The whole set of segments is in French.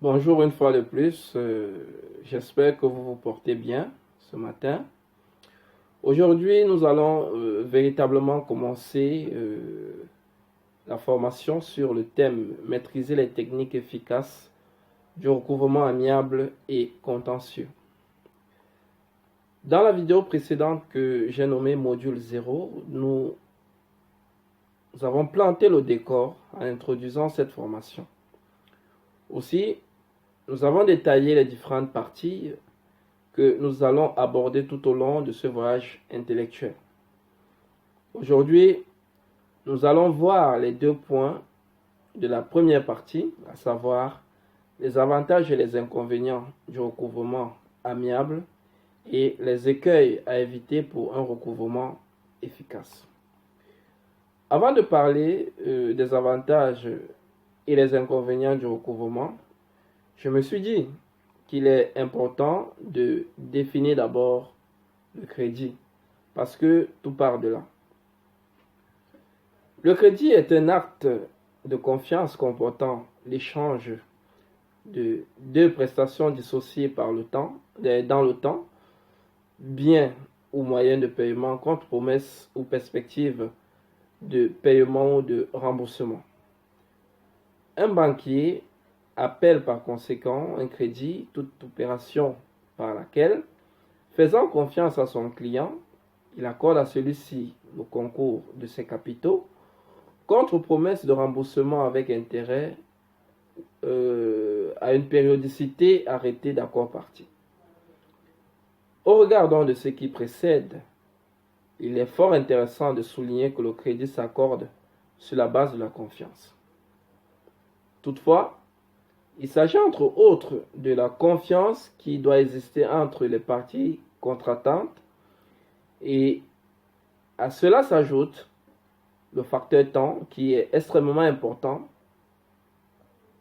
Bonjour une fois de plus, j'espère que vous vous portez bien ce matin. Aujourd'hui, nous allons véritablement commencer la formation sur le thème maîtriser les techniques efficaces du recouvrement amiable et contentieux. Dans la vidéo précédente que j'ai nommée module 0, nous avons planté le décor en introduisant cette formation. Aussi, nous avons détaillé les différentes parties que nous allons aborder tout au long de ce voyage intellectuel. Aujourd'hui, nous allons voir les 2 points de la première partie, à savoir les avantages et les inconvénients du recouvrement amiable et les écueils à éviter pour un recouvrement efficace. Avant de parler des avantages et les inconvénients du recouvrement, je me suis dit qu'il est important de définir d'abord le crédit, parce que tout part de là. Le crédit est un acte de confiance comportant l'échange de 2 prestations dissociées dans le temps, biens ou moyens de paiement contre promesse ou perspective de paiement ou de remboursement. Un banquier appelle par conséquent un crédit toute opération par laquelle, faisant confiance à son client, il accorde à celui-ci le concours de ses capitaux contre promesse de remboursement avec intérêt à une périodicité arrêtée d'accord parti. Au regard donc de ce qui précède, il est fort intéressant de souligner que le crédit s'accorde sur la base de la confiance. Toutefois, il s'agit entre autres de la confiance qui doit exister entre les parties contractantes et à cela s'ajoute le facteur temps qui est extrêmement important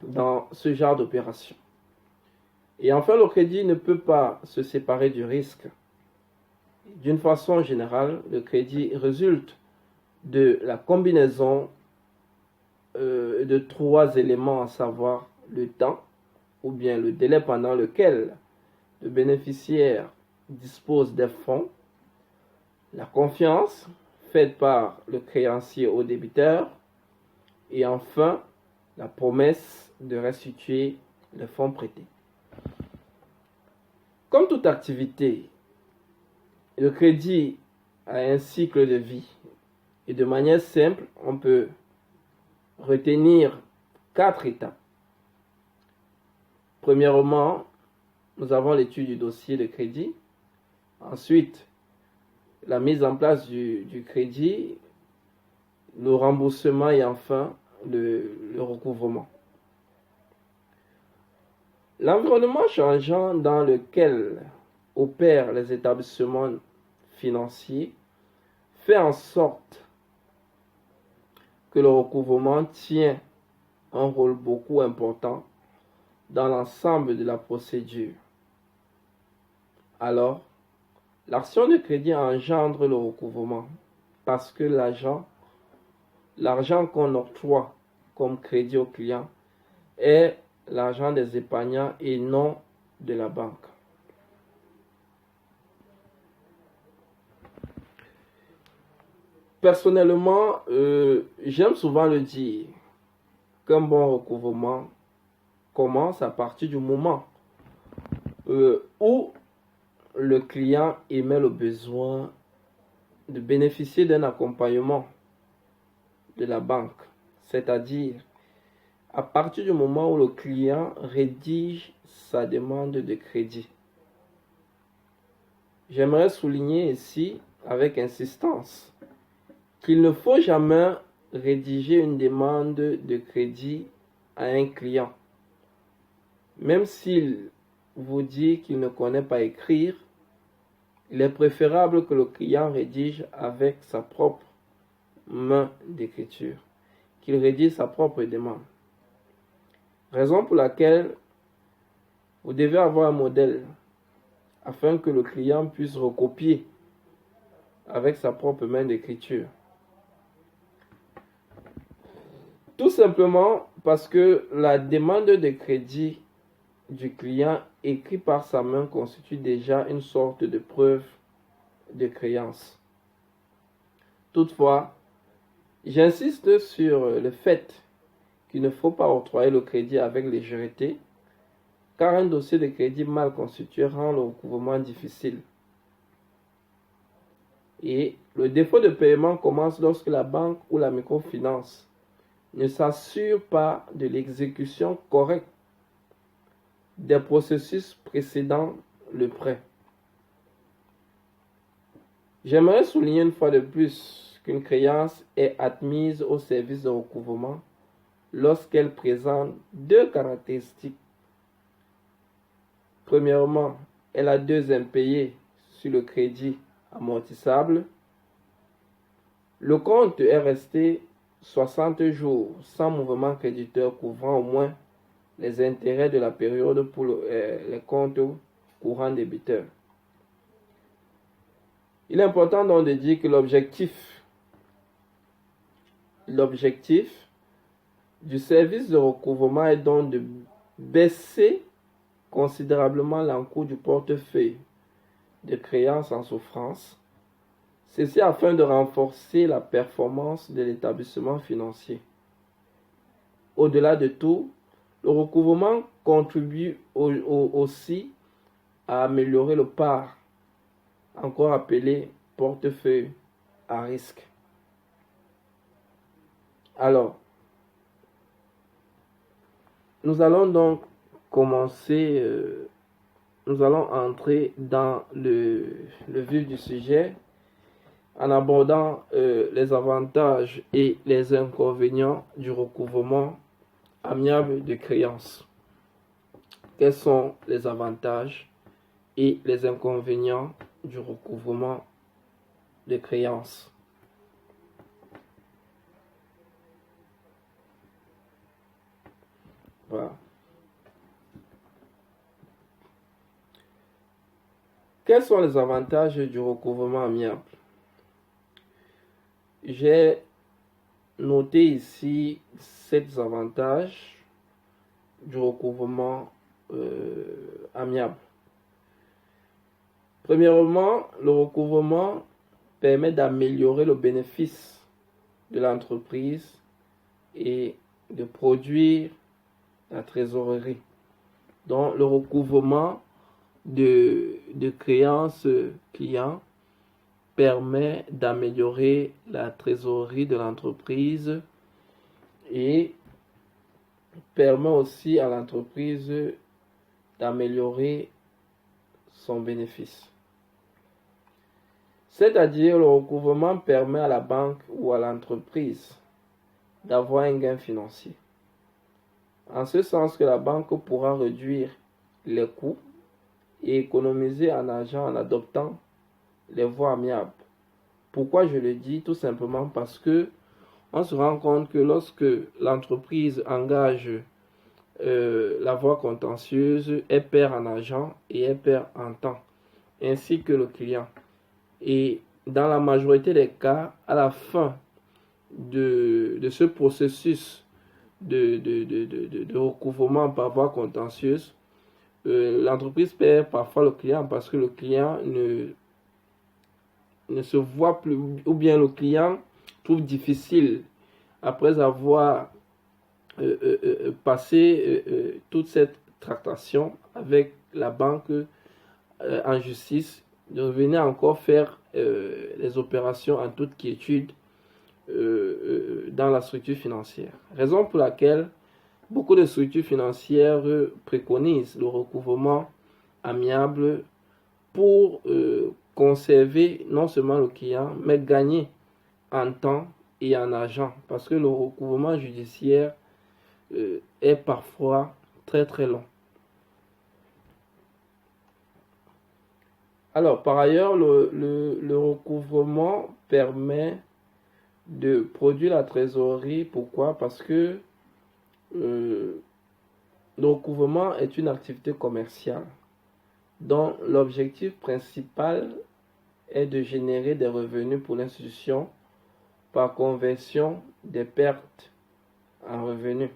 dans ce genre d'opération. Et enfin, le crédit ne peut pas se séparer du risque. D'une façon générale, le crédit résulte de la combinaison de 3 éléments, à savoir le temps, ou bien le délai pendant lequel le bénéficiaire dispose des fonds, la confiance faite par le créancier au débiteur, et enfin la promesse de restituer les fonds prêtés. Comme toute activité, le crédit a un cycle de vie, et de manière simple, on peut retenir 4 étapes. Premièrement, nous avons l'étude du dossier de crédit. Ensuite, la mise en place du crédit, le remboursement et enfin le recouvrement. L'environnement changeant dans lequel opèrent les établissements financiers fait en sorte que le recouvrement tient un rôle beaucoup important dans l'ensemble de la procédure. Alors, l'action de crédit engendre le recouvrement parce que l'argent qu'on octroie comme crédit au client est l'argent des épargnants et non de la banque. Personnellement, j'aime souvent le dire qu'un bon recouvrement commence à partir du moment où le client émet le besoin de bénéficier d'un accompagnement de la banque, c'est-à-dire à partir du moment où le client rédige sa demande de crédit. J'aimerais souligner ici avec insistance qu'il ne faut jamais rédiger une demande de crédit à un client. Même s'il vous dit qu'il ne connaît pas écrire, il est préférable que le client rédige avec sa propre main d'écriture, qu'il rédige sa propre demande. Raison pour laquelle vous devez avoir un modèle afin que le client puisse recopier avec sa propre main d'écriture. Tout simplement parce que la demande de crédit du client écrit par sa main constitue déjà une sorte de preuve de créance. Toutefois, j'insiste sur le fait qu'il ne faut pas octroyer le crédit avec légèreté, car un dossier de crédit mal constitué rend le recouvrement difficile. Et le défaut de paiement commence lorsque la banque ou la microfinance ne s'assure pas de l'exécution correcte des processus précédant le prêt. J'aimerais souligner une fois de plus qu'une créance est admise au service de recouvrement lorsqu'elle présente deux caractéristiques. Premièrement, elle a deux impayés sur le crédit amortissable. Le compte est resté 60 jours sans mouvement créditeur couvrant au moins les intérêts de la période pour les comptes courants débiteurs. Il est important donc de dire que l'objectif du service de recouvrement est donc de baisser considérablement l'encours du portefeuille de créances en souffrance, ceci afin de renforcer la performance de l'établissement financier. Au-delà de tout, le recouvrement contribue aussi à améliorer le PAR, encore appelé portefeuille à risque. Alors, nous allons donc commencer, nous allons entrer dans le vif du sujet en abordant les avantages et les inconvénients du recouvrement amiable de créances. Quels sont les avantages et les inconvénients du recouvrement de créances? Voilà. Quels sont les avantages du recouvrement amiable? J'ai noté ici 7 avantages du recouvrement amiable. Premièrement, le recouvrement permet d'améliorer le bénéfice de l'entreprise et de produire la trésorerie. Donc, le recouvrement de créances clients permet d'améliorer la trésorerie de l'entreprise et permet aussi à l'entreprise d'améliorer son bénéfice. C'est-à-dire, le recouvrement permet à la banque ou à l'entreprise d'avoir un gain financier. En ce sens que la banque pourra réduire les coûts et économiser en argent en adoptant les voies amiables. Pourquoi je le dis? Tout simplement parce que on se rend compte que lorsque l'entreprise engage la voie contentieuse, elle perd en argent et elle perd en temps, ainsi que le client. Et dans la majorité des cas, à la fin de ce processus de recouvrement par voie contentieuse, l'entreprise perd parfois le client parce que le client ne se voit plus, ou bien le client trouve difficile, après avoir passé toute cette tractation avec la banque en justice, de revenir encore faire les opérations en toute quiétude dans la structure financière. Raison pour laquelle beaucoup de structures financières préconisent le recouvrement amiable pour conserver non seulement le client, mais gagner en temps et en argent. Parce que le recouvrement judiciaire est parfois très très long. Alors, par ailleurs, le recouvrement permet de produire la trésorerie. Pourquoi? Parce que le recouvrement est une activité commerciale dont l'objectif principal est de générer des revenus pour l'institution par conversion des pertes en revenus.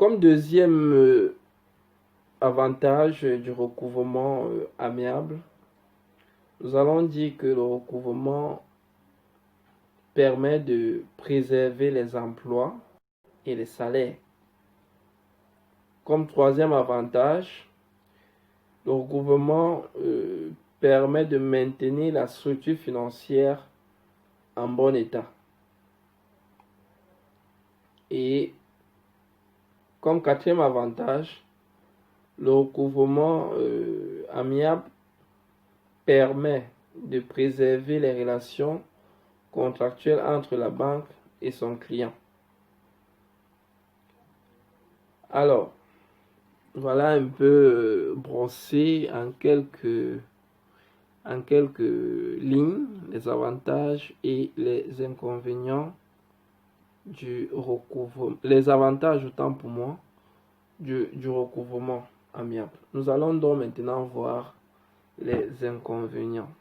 Comme deuxième avantage du recouvrement amiable, nous allons dire que le recouvrement permet de préserver les emplois et les salaires. Comme troisième avantage, le recouvrement permet de maintenir la structure financière en bon état. Et comme quatrième avantage, le recouvrement amiable permet de préserver les relations contractuelles entre la banque et son client. Alors, voilà un peu brossé en quelques lignes les avantages et les inconvénients du recouvrement, les avantages autant pour moi du recouvrement amiable. Nous allons donc maintenant voir les inconvénients.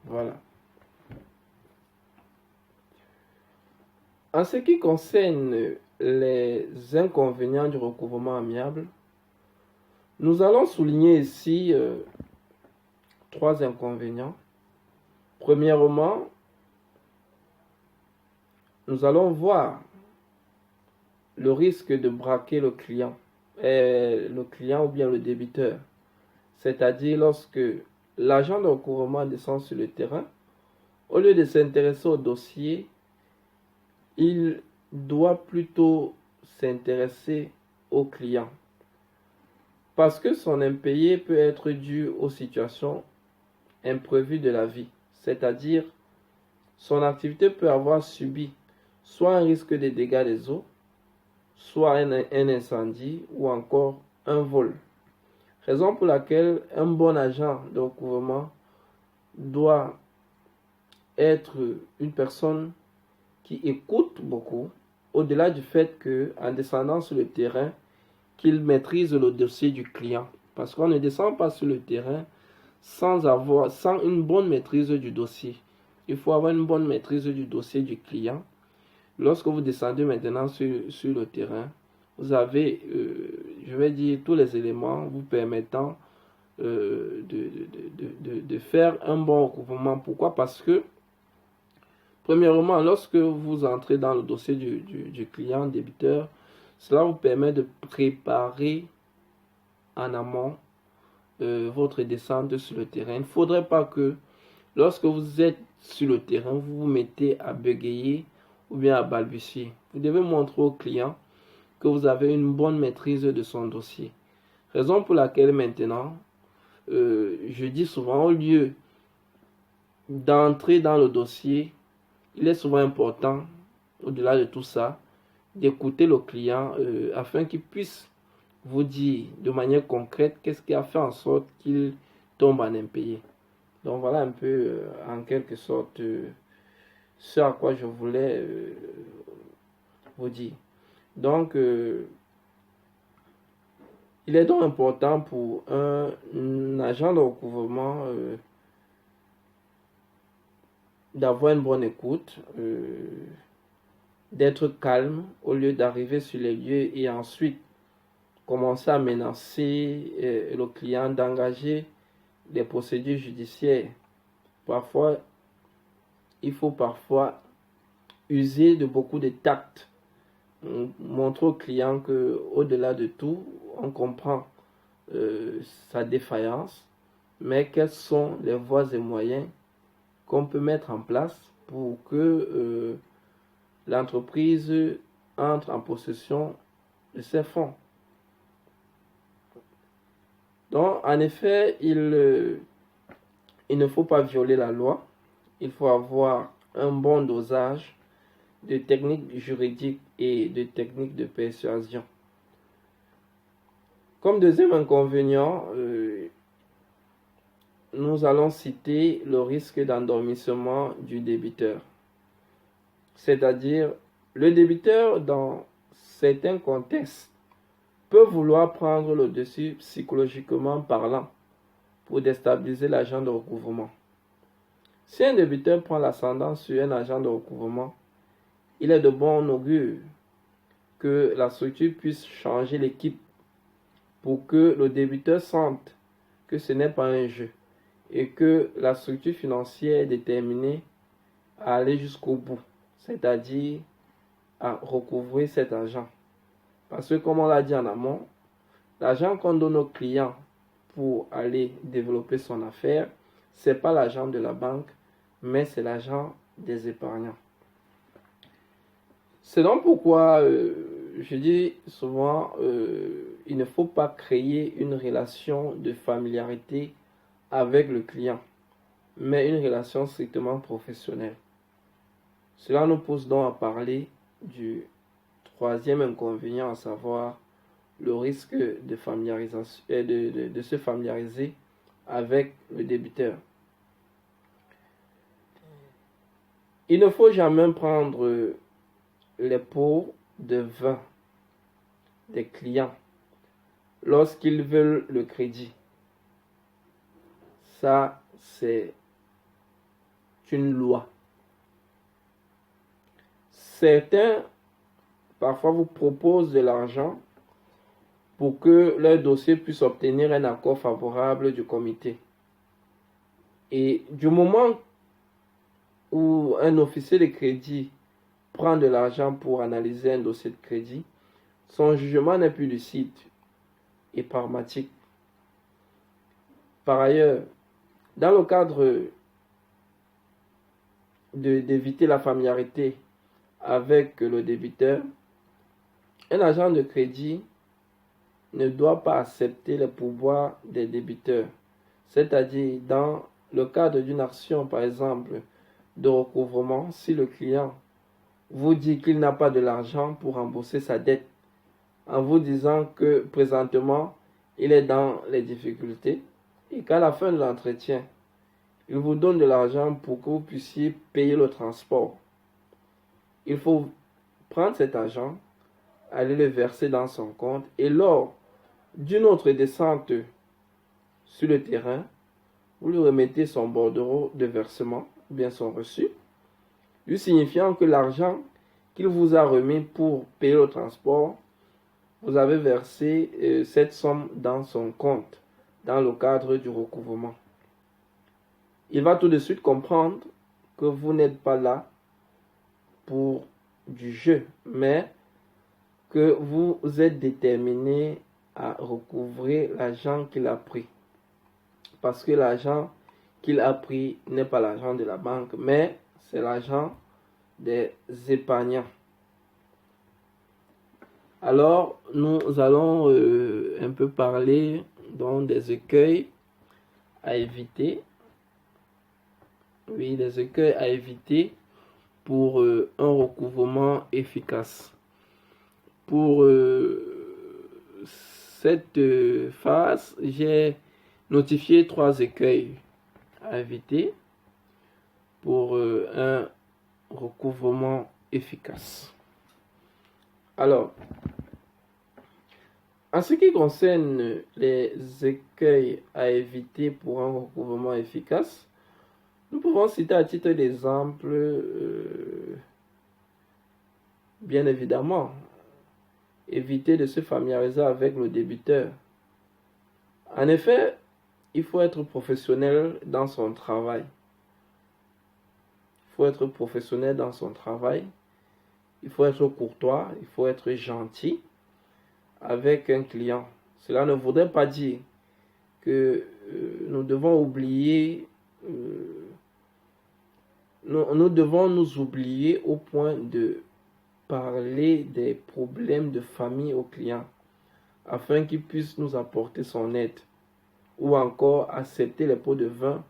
Voilà. En ce qui concerne les inconvénients du recouvrement amiable, nous allons souligner ici 3 inconvénients. Premièrement, nous allons voir le risque de braquer le client ou bien le débiteur. C'est-à-dire lorsque l'agent de recouvrement descend sur le terrain, au lieu de s'intéresser au dossier, il doit plutôt s'intéresser au client. Parce que son impayé peut être dû aux situations imprévues de la vie. C'est-à-dire, son activité peut avoir subi soit un risque de dégâts des eaux, soit un incendie ou encore un vol. Raison pour laquelle un bon agent de recouvrement doit être une personne qui écoute beaucoup, au-delà du fait qu'en descendant sur le terrain, qu'il maîtrise le dossier du client. Parce qu'on ne descend pas sur le terrain sans une bonne maîtrise du dossier. Il faut avoir une bonne maîtrise du dossier du client. Lorsque vous descendez maintenant sur le terrain, vous avez, je vais dire, tous les éléments vous permettant de faire un bon recouvrement. Pourquoi? Parce que, premièrement, lorsque vous entrez dans le dossier du client débiteur, cela vous permet de préparer en amont votre descente sur le terrain. Il ne faudrait pas que, lorsque vous êtes sur le terrain, vous vous mettez à bégayer ou bien à balbutier. Vous devez montrer au client que vous avez une bonne maîtrise de son dossier. Raison pour laquelle maintenant, je dis souvent, au lieu d'entrer dans le dossier, il est souvent important, au-delà de tout ça, d'écouter le client afin qu'il puisse vous dire de manière concrète qu'est-ce qui a fait en sorte qu'il tombe en impayé. Donc voilà un peu en quelque sorte ce à quoi je voulais vous dire. Donc il est donc important pour un agent de recouvrement d'avoir une bonne écoute, d'être calme au lieu d'arriver sur les lieux et ensuite commencer à menacer le client, d'engager des procédures judiciaires. Parfois, il faut user de beaucoup de tact, montrer au client que, au-delà de tout, on comprend sa défaillance, mais quels sont les voies et moyens qu'on peut mettre en place pour que l'entreprise entre en possession de ses fonds. Donc, en effet, il ne faut pas violer la loi. Il faut avoir un bon dosage de techniques juridiques et de techniques de persuasion. Comme deuxième inconvénient, nous allons citer le risque d'endormissement du débiteur. C'est-à-dire, le débiteur, dans certains contextes, peut vouloir prendre le dessus psychologiquement parlant pour déstabiliser l'agent de recouvrement. Si un débiteur prend l'ascendant sur un agent de recouvrement, il est de bon augure que la structure puisse changer l'équipe pour que le débiteur sente que ce n'est pas un jeu et que la structure financière est déterminée à aller jusqu'au bout, c'est-à-dire à recouvrer cet argent. Parce que comme on l'a dit en amont, l'argent qu'on donne aux clients pour aller développer son affaire, ce n'est pas l'argent de la banque, mais c'est l'argent des épargnants. C'est donc pourquoi je dis souvent, il ne faut pas créer une relation de familiarité avec le client, mais une relation strictement professionnelle. Cela nous pousse donc à parler du troisième inconvénient, à savoir le risque de familiarisation, de se familiariser avec le débiteur. Il ne faut jamais prendre les pots de vin des clients lorsqu'ils veulent le crédit. Ça, c'est une loi. Certains, parfois, vous proposent de l'argent pour que leur dossier puisse obtenir un accord favorable du comité. Et du moment où un officier de crédit prend de l'argent pour analyser un dossier de crédit, son jugement n'est plus lucide et pragmatique. Par ailleurs, dans le cadre d'éviter la familiarité avec le débiteur, un agent de crédit ne doit pas accepter les pourboires des débiteurs. C'est-à-dire, dans le cadre d'une action, par exemple, de recouvrement, si le client vous dit qu'il n'a pas de l'argent pour rembourser sa dette, en vous disant que présentement, il est dans les difficultés, et qu'à la fin de l'entretien, il vous donne de l'argent pour que vous puissiez payer le transport. Il faut prendre cet argent, aller le verser dans son compte, et lors d'une autre descente sur le terrain, vous lui remettez son bordereau de versement, ou bien son reçu, lui signifiant que l'argent qu'il vous a remis pour payer le transport, vous avez versé cette somme dans son compte, dans le cadre du recouvrement. Il va tout de suite comprendre que vous n'êtes pas là pour du jeu, mais que vous êtes déterminé à recouvrer l'argent qu'il a pris. Parce que l'argent qu'il a pris n'est pas l'argent de la banque, mais c'est l'argent des épargnants. Alors, nous allons un peu parler donc des écueils à éviter. Oui, des écueils à éviter pour un recouvrement efficace. Pour cette phase, j'ai notifié 3 écueils à éviter pour un recouvrement efficace. Alors, en ce qui concerne les écueils à éviter pour un recouvrement efficace, nous pouvons citer à titre d'exemple, bien évidemment, éviter de se familiariser avec le débiteur. En effet, il faut être professionnel dans son travail. Il faut être professionnel dans son travail. Il faut être courtois, il faut être gentil avec un client. Cela ne voudrait pas dire que nous devons oublier, nous devons nous oublier au point de parler des problèmes de famille au client afin qu'il puisse nous apporter son aide ou encore accepter les pots de vin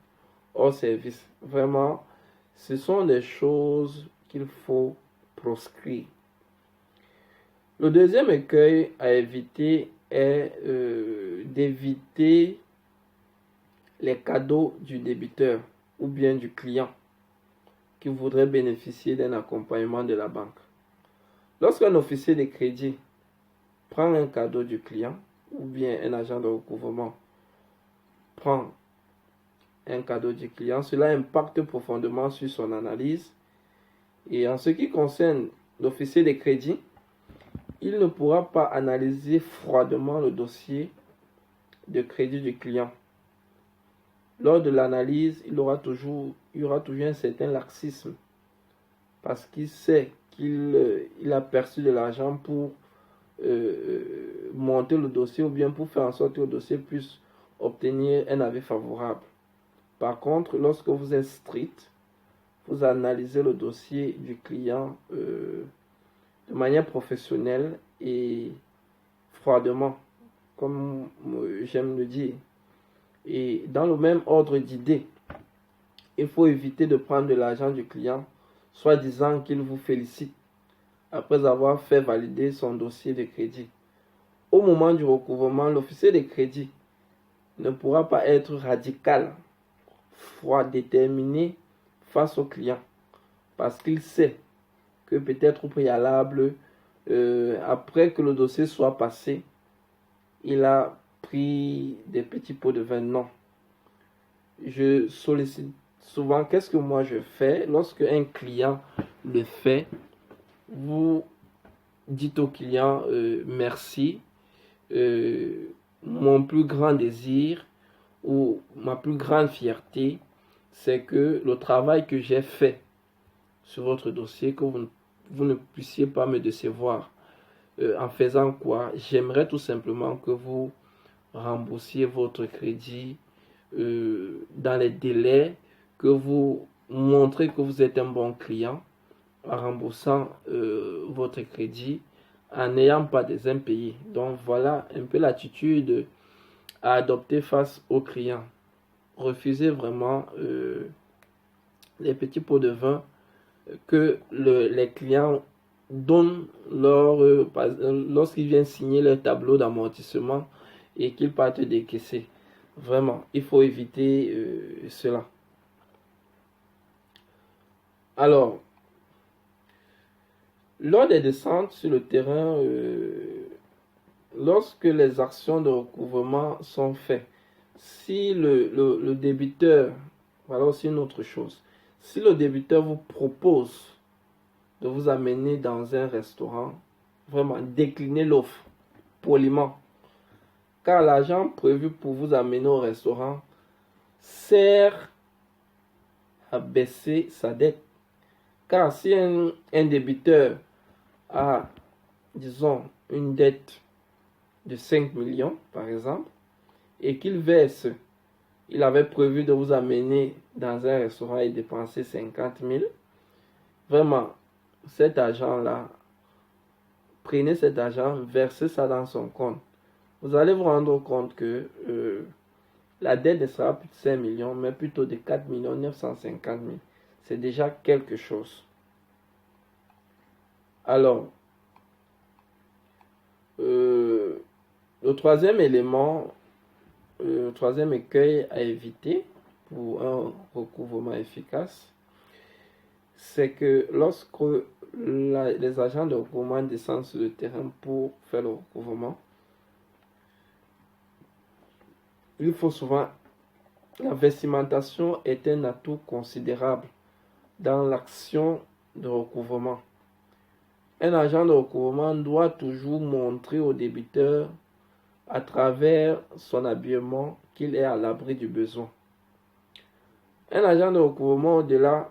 hors service. Vraiment, ce sont des choses qu'il faut proscrire. Le deuxième écueil à éviter est d'éviter les cadeaux du débiteur ou bien du client qui voudrait bénéficier d'un accompagnement de la banque. Lorsqu'un officier de crédit prend un cadeau du client ou bien un agent de recouvrement prend un cadeau du client, cela impacte profondément sur son analyse. Et en ce qui concerne l'officier de crédit, il ne pourra pas analyser froidement le dossier de crédit du client. Lors de l'analyse, il y aura toujours un certain laxisme parce qu'il sait qu'il a perçu de l'argent pour monter le dossier ou bien pour faire en sorte que le dossier puisse obtenir un avis favorable. Par contre, lorsque vous êtes strict, vous analysez le dossier du client de manière professionnelle et froidement, comme j'aime le dire. Et dans le même ordre d'idée, il faut éviter de prendre de l'argent du client, soit disant qu'il vous félicite après avoir fait valider son dossier de crédit. Au moment du recouvrement, l'officier de crédit ne pourra pas être radical, froid, déterminé face au client, parce qu'il sait que peut-être au préalable, après que le dossier soit passé, il a pris des petits pots de vin. Non. Je sollicite souvent, qu'est-ce que moi je fais lorsque un client le fait? Vous dites au client merci, mon plus grand désir ou ma plus grande fierté, c'est que le travail que j'ai fait sur votre dossier, que vous ne puissiez pas me décevoir. En faisant quoi? J'aimerais tout simplement que vous remboursiez votre crédit dans les délais, que vous montrez que vous êtes un bon client en remboursant votre crédit en n'ayant pas des impayés. Donc voilà un peu l'attitude à adopter face aux clients. Refusez vraiment les petits pots de vin que les clients donnent lorsqu'ils viennent signer leur tableau d'amortissement et qu'ils partent décaisser. Vraiment, il faut éviter cela. Alors, lors des descentes sur le terrain, lorsque les actions de recouvrement sont faites, si le débiteur, voilà aussi une autre chose, si le débiteur vous propose de vous amener dans un restaurant, vraiment déclinez l'offre poliment, car l'argent prévu pour vous amener au restaurant sert à baisser sa dette. Car si un débiteur a, disons, une dette de 5 millions, par exemple, et qu'il verse, il avait prévu de vous amener dans un restaurant et dépenser 50 000, vraiment, cet argent-là, prenez cet argent, versez ça dans son compte. Vous allez vous rendre compte que la dette ne sera plus de 5 millions, mais plutôt de 4 950 000. C'est déjà quelque chose. Alors, le troisième élément, le troisième écueil à éviter pour un recouvrement efficace, c'est que lorsque les agents de recouvrement descendent sur le terrain pour faire le recouvrement, il faut souvent, la vestimentation est un atout considérable dans l'action de recouvrement. Un agent de recouvrement doit toujours montrer au débiteur à travers son habillement qu'il est à l'abri du besoin. Un agent de recouvrement, au-delà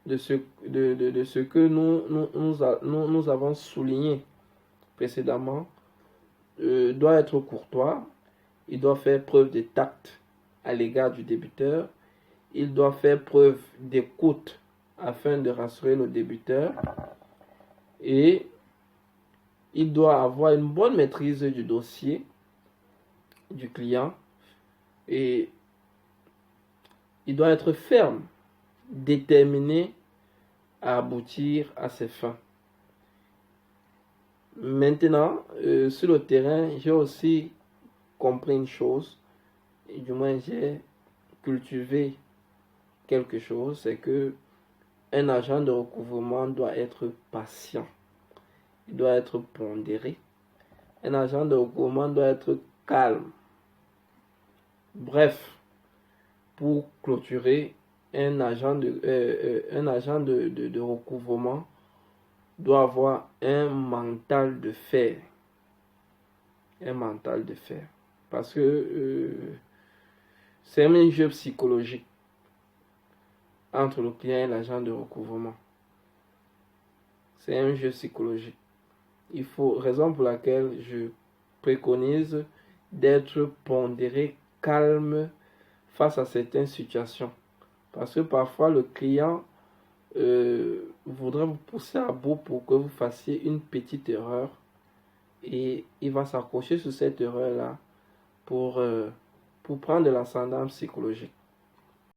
de ce que nous avons souligné précédemment, doit être courtois, il doit faire preuve de tact à l'égard du débiteur, il doit faire preuve d'écoute afin de rassurer le débiteur et il doit avoir une bonne maîtrise du dossier du client et il doit être ferme, déterminé à aboutir à ses fins. Maintenant, sur le terrain, j'ai aussi compris une chose, et du moins j'ai cultivé quelque chose, c'est que un agent de recouvrement doit être patient, il doit être pondéré, un agent de recouvrement doit être calme. Bref, pour clôturer, un agent de recouvrement doit avoir un mental de fer. Un mental de fer. Parce que c'est un jeu psychologique entre le client et l'agent de recouvrement. C'est un jeu psychologique. Il faut, raison pour laquelle je préconise d'être pondéré, calme face à certaines situations. Parce que parfois le client voudrait vous pousser à bout pour que vous fassiez une petite erreur et il va s'accrocher sur cette erreur-là pour prendre de l'ascendant psychologique.